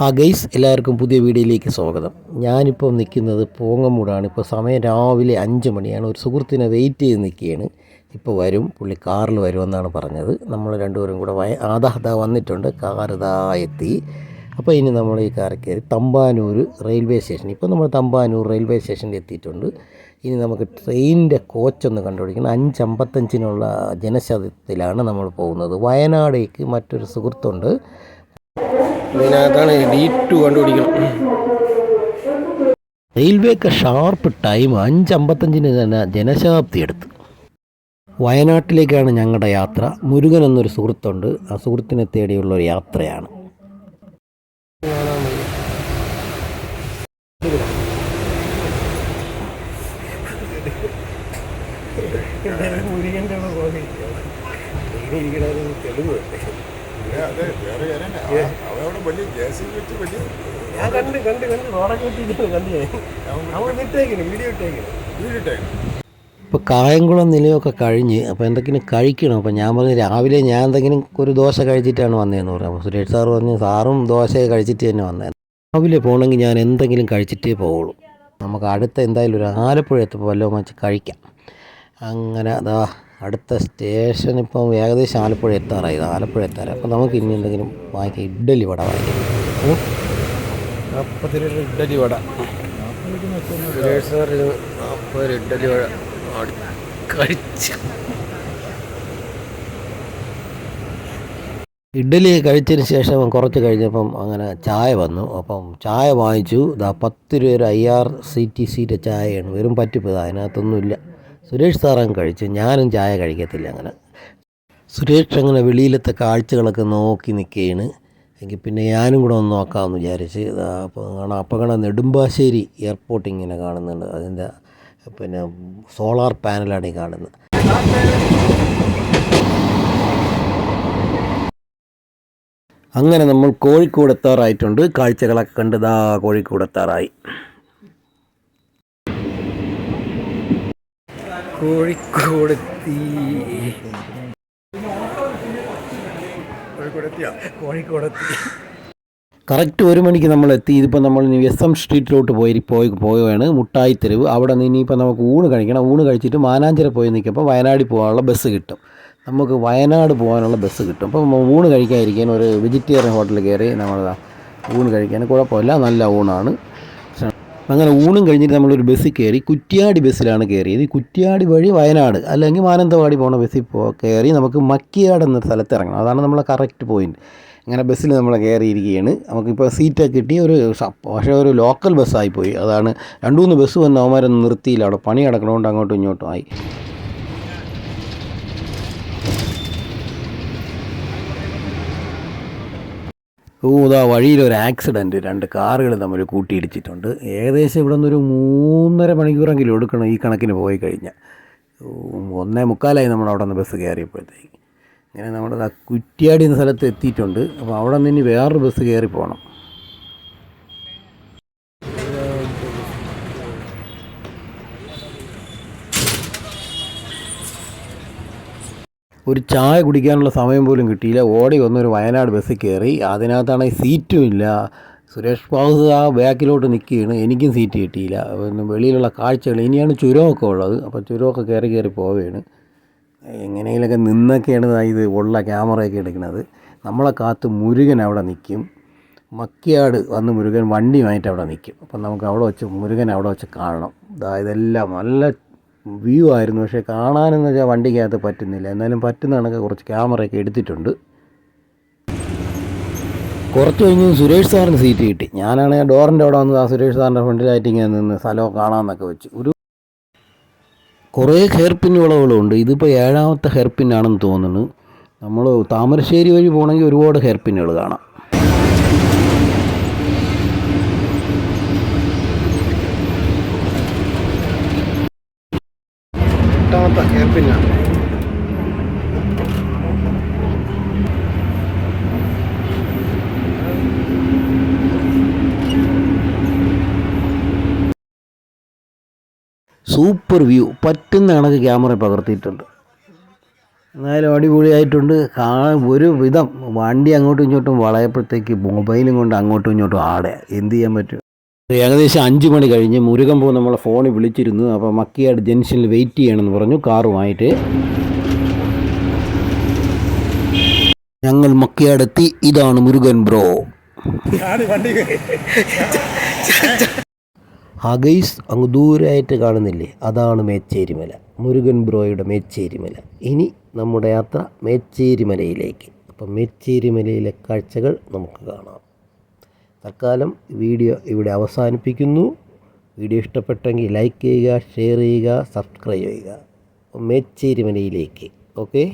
Guys എല്ലാവർക്കും പുതിയ വീഡിയോയിലേക്ക് സ്വാഗതം. ഞാനിപ്പോൾ നിൽക്കുന്നത് പോങ്ങമൂടാണ്. ഇപ്പോൾ സമയം രാവിലെ 5 മണിയാണ്. ഒരു സുഹൃത്തിനെ വെയിറ്റ് ചെയ്ത് നിൽക്കുകയാണ്. ഇപ്പോൾ വരും, പുള്ളി കാറിൽ വരുമെന്നാണ് പറഞ്ഞത്. നമ്മൾ രണ്ടുപേരും കൂടെ ആദാ വന്നിട്ടുണ്ട്, കാർ ഇതാ എത്തി. അപ്പോൾ ഇനി നമ്മൾ ഈ കാറിൽ കയറി തമ്പാനൂർ റെയിൽവേ സ്റ്റേഷൻ, ഇപ്പോൾ നമ്മൾ തമ്പാനൂർ റെയിൽവേ സ്റ്റേഷനിൽ എത്തിയിട്ടുണ്ട്. ഇനി നമുക്ക് ട്രെയിനിൻ്റെ കോച്ചൊന്ന് കണ്ടുപിടിക്കണം. 5:55 ജനശതത്തിലാണ് നമ്മൾ പോകുന്നത്. വയനാടേക്ക് മറ്റൊരു സുഹൃത്തുണ്ട്, ഇതിനകത്താണ് D2 കണ്ടുപിടിക്കണം. റെയിൽവേക്ക് ഷാർപ്പ് ടൈം 5:55 തന്നെ ജനശതാബ്ദി എടുത്ത്. വയനാട്ടിലേക്കാണ് ഞങ്ങളുടെ യാത്ര. മുരുകൻ എന്നൊരു സുഹൃത്തുണ്ട്, ആ സുഹൃത്തിനെ തേടിയുള്ള ഒരു യാത്രയാണ്. ഇപ്പോൾ കായംകുളം നിലയൊക്കെ കഴിഞ്ഞ് അപ്പോൾ എന്തെങ്കിലും കഴിക്കണം. അപ്പോൾ ഞാൻ പറഞ്ഞു രാവിലെ ഞാൻ എന്തെങ്കിലും ഒരു ദോശ കഴിച്ചിട്ടാണ് വന്നതെന്ന് പറഞ്ഞു. അപ്പോൾ സുരേഷ് സാറ് പറഞ്ഞു സാറും ദോശ കഴിച്ചിട്ട് തന്നെ വന്നത്. രാവിലെ പോകണമെങ്കിൽ ഞാൻ എന്തെങ്കിലും കഴിച്ചിട്ടേ പോവുള്ളൂ. നമുക്ക് അടുത്ത എന്തായാലും ഒരു ആലപ്പുഴ എത്തുമ്പോൾ വല്ലതും വെച്ച് കഴിക്കാം. അങ്ങനെ അതാ അടുത്ത സ്റ്റേഷൻ ഇപ്പം ഏകദേശം ആലപ്പുഴ എത്താറായി. അപ്പോൾ നമുക്ക് ഇനി എന്തെങ്കിലും വാങ്ങിക്കാം. ഇഡ്ഡലി വട വാങ്ങിക്കാം. അപ്പോൾ ഇഡ്ഡലി വട സുരേഷ് സാർ 40 ഇഡ്ഡലി വട കഴിച്ച് ഇഡ്ഡലി കഴിച്ചതിന് ശേഷം കുറച്ച് കഴിഞ്ഞപ്പം അങ്ങനെ ചായ വന്നു. അപ്പം ചായ വാങ്ങിച്ചു. 10 രൂപ IRCTCയുടെ ചായയാണ്, വെറും പറ്റിപ്പ്, അതിനകത്തൊന്നുമില്ല. സുരേഷ് സാറങ്ങ് കഴിച്ചു, ഞാനും ചായ കഴിക്കത്തില്ല. അങ്ങനെ സുരേഷ് അങ്ങനെ വെളിയിലത്തെ കാഴ്ചകളൊക്കെ നോക്കി നിൽക്കുകയാണ്. എങ്കിൽ പിന്നെ ഞാനും കൂടെ ഒന്ന് നോക്കാമെന്ന് വിചാരിച്ച്. അപ്പോൾ കാണാൻ നെടുമ്പാശ്ശേരി എയർപോർട്ട് ഇങ്ങനെ കാണുന്നുണ്ട്. അതിൻ്റെ പിന്നെ സോളാർ പാനലാണ് ഈ കാണുന്നത്. അങ്ങനെ നമ്മൾ കോഴിക്കോട് എത്താറായിട്ടുണ്ട്. കാഴ്ചകളൊക്കെ കണ്ട് കോഴിക്കോട് എത്താറായി. കോഴിക്കോടെത്തി. കറക്റ്റ് 1 മണിക്ക് നമ്മൾ എത്തി. ഇതിപ്പോൾ നമ്മൾ SM സ്ട്രീറ്റിലോട്ട് പോവുകയാണ്, മുട്ടായി തെരുവ്. അവിടെ നിന്ന് ഇനിയിപ്പോൾ നമുക്ക് ഊണ് കഴിക്കണം. ഊണ് കഴിച്ചിട്ട് മാനാഞ്ചിറ പോയി നിൽക്കുമ്പോൾ വയനാട്ടിൽ പോകാനുള്ള ബസ് കിട്ടും. നമുക്ക് വയനാട് പോകാനുള്ള ബസ് കിട്ടും. അപ്പോൾ ഊണ് കഴിക്കാതിരിക്കാൻ ഒരു വെജിറ്റേറിയൻ ഹോട്ടലിൽ കയറി നമ്മൾ ഊണ് കഴിക്കാൻ. കുഴപ്പമില്ല, നല്ല ഊണാണ്. അങ്ങനെ ഊണും കഴിഞ്ഞിട്ട് നമ്മളൊരു ബസ്സിൽ കയറി. കുറ്റ്യാടി ബസ്സിലാണ് കയറിയത്. കുറ്റ്യാടി വഴി വയനാട് അല്ലെങ്കിൽ മാനന്തവാടി പോകുന്ന ബസ്സിൽ കയറി നമുക്ക് മക്കിയാട് എന്ന സ്ഥലത്ത് ഇറങ്ങണം. അതാണ് നമ്മളെ കറക്റ്റ് പോയിൻറ്റ്. അങ്ങനെ ബസ്സിൽ നമ്മൾ കയറിയിരിക്കുകയാണ്. നമുക്കിപ്പോൾ സീറ്റൊക്കെ കിട്ടി. പക്ഷേ ഒരു ലോക്കൽ ബസ്സായിപ്പോയി. അതാണ് 2-3 ബസ് വന്ന് അവന്മാരൊന്നും നിർത്തിയില്ല. അവിടെ പണി കിടക്കണോണ്ട് അങ്ങോട്ടും ഇങ്ങോട്ടും ആയി. വഴിയിലൊരു ആക്സിഡൻറ്റ്, 2 കാറുകൾ തമ്മിൽ കൂട്ടിയിടിച്ചിട്ടുണ്ട്. ഏകദേശം ഇവിടെ നിന്നൊരു 3.5 മണിക്കൂറെങ്കിലും എടുക്കണം ഈ കണക്കിന് പോയി കഴിഞ്ഞാൽ. 1:45 നമ്മൾ അവിടെ നിന്ന് ബസ് കയറിയപ്പോഴത്തേക്ക്. ഇങ്ങനെ നമ്മുടെ കുറ്റ്യാടി എന്ന സ്ഥലത്ത് എത്തിയിട്ടുണ്ട്. അപ്പോൾ അവിടെ നിന്ന് ഇനി വേറൊരു ബസ് കയറി പോകണം. ഒരു ചായ കുടിക്കാനുള്ള സമയം പോലും കിട്ടിയില്ല. ഓടി വന്നൊരു വയനാട് ബസ്സിൽ കയറി. അതിനകത്താണെങ്കിൽ സീറ്റും ഇല്ല. സുരേഷ് ബാബു ആ ബാക്കിലോട്ട് നിൽക്കുകയാണ്. എനിക്കും സീറ്റ് കിട്ടിയില്ല. വെളിയിലുള്ള കാഴ്ചകൾ, ഇനിയാണ് ചുരമൊക്കെ ഉള്ളത്. അപ്പോൾ ചുരമൊക്കെ കയറി പോവുകയാണ്. എങ്ങനെയെങ്കിലൊക്കെ നിന്നൊക്കെയാണ് ഇത് ഉള്ള ക്യാമറയൊക്കെ എടുക്കുന്നത്. നമ്മളെ കാത്ത് മുരുകൻ അവിടെ നിൽക്കും. മക്കിയാട് വന്ന് മുരുകൻ വണ്ടിയുമായിട്ട് അവിടെ നിൽക്കും. അപ്പം നമുക്ക് അവിടെ വെച്ച് മുരുകൻ അവിടെ വെച്ച് കാണണം. ഇതെല്ലാം നല്ല വ്യൂ ആയിരുന്നു. പക്ഷേ കാണാനെന്ന് വെച്ചാൽ വണ്ടിക്കകത്ത് പറ്റുന്നില്ല. എന്നാലും പറ്റുന്ന കണക്ക് കുറച്ച് ക്യാമറയൊക്കെ എടുത്തിട്ടുണ്ട്. കുറച്ച് കഴിഞ്ഞ് സുരേഷ് സാറിന് സീറ്റ് കിട്ടി. ഞാനാണെങ്കിൽ ഡോറിൻ്റെ അവിടെ വന്ന് സുരേഷ് സാറിൻ്റെ ഫ്രണ്ടിലായിട്ട് ഇങ്ങനെ നിന്ന് സ്ഥലമൊക്കെ കാണാമെന്നൊക്കെ വെച്ച്. കുറേ ഹെയർ പിൻ വളവുകളുണ്ട്. ഇതിപ്പോൾ 7ാമത്തെ ഹെയർ പിന്നാണെന്ന് തോന്നുന്നു. നമ്മൾ താമരശ്ശേരി വഴി പോകണമെങ്കിൽ ഒരുപാട് ഹെയർ പിന്നുകൾ കാണാം. 8ാമത്തെ ഹെയർ പിന്നാണ്. സൂപ്പർ വ്യൂ, പറ്റുന്ന കണക്ക് ക്യാമറ പകർത്തിയിട്ടുണ്ട്. എന്നാലും അടിപൊളിയായിട്ടുണ്ട്. ഒരു വിധം വണ്ടി അങ്ങോട്ടും ഇങ്ങോട്ടും വളയപ്പോഴത്തേക്ക് മൊബൈലും കൊണ്ട് അങ്ങോട്ടും ഇങ്ങോട്ടും ആടെ എന്ത് ചെയ്യാൻ പറ്റും. ഏകദേശം 5 മണി കഴിഞ്ഞ് മുരുകൻ പോകും നമ്മളെ ഫോണിൽ വിളിച്ചിരുന്നു. അപ്പോൾ മക്കിയാട് ജംഗ്ഷനിൽ വെയിറ്റ് ചെയ്യണമെന്ന് പറഞ്ഞു കാറുമായിട്ട്. ഞങ്ങൾ മക്കിയാടെത്തി. ഇതാണ് മുരുകൻ ബ്രോ. ഗൈസ് അങ്ങ് ദൂരമായിട്ട് കാണുന്നില്ലേ, അതാണ് മേച്ചേരിമല, മുരുകൻ ബ്രോയുടെ മേച്ചേരിമല. ഇനി നമ്മുടെ യാത്ര മേച്ചേരിമലയിലേക്ക്. അപ്പം മേച്ചേരിമലയിലെ കാഴ്ചകൾ നമുക്ക് കാണാം. തൽക്കാലം വീഡിയോ ഇവിടെ അവസാനിപ്പിക്കുന്നു. വീഡിയോ ഇഷ്ടപ്പെട്ടെങ്കിൽ ലൈക്ക് ചെയ്യുക, ഷെയർ ചെയ്യുക, സബ്സ്ക്രൈബ് ചെയ്യുക. മേച്ചേരിമലയിലേക്ക്. ഓക്കെ.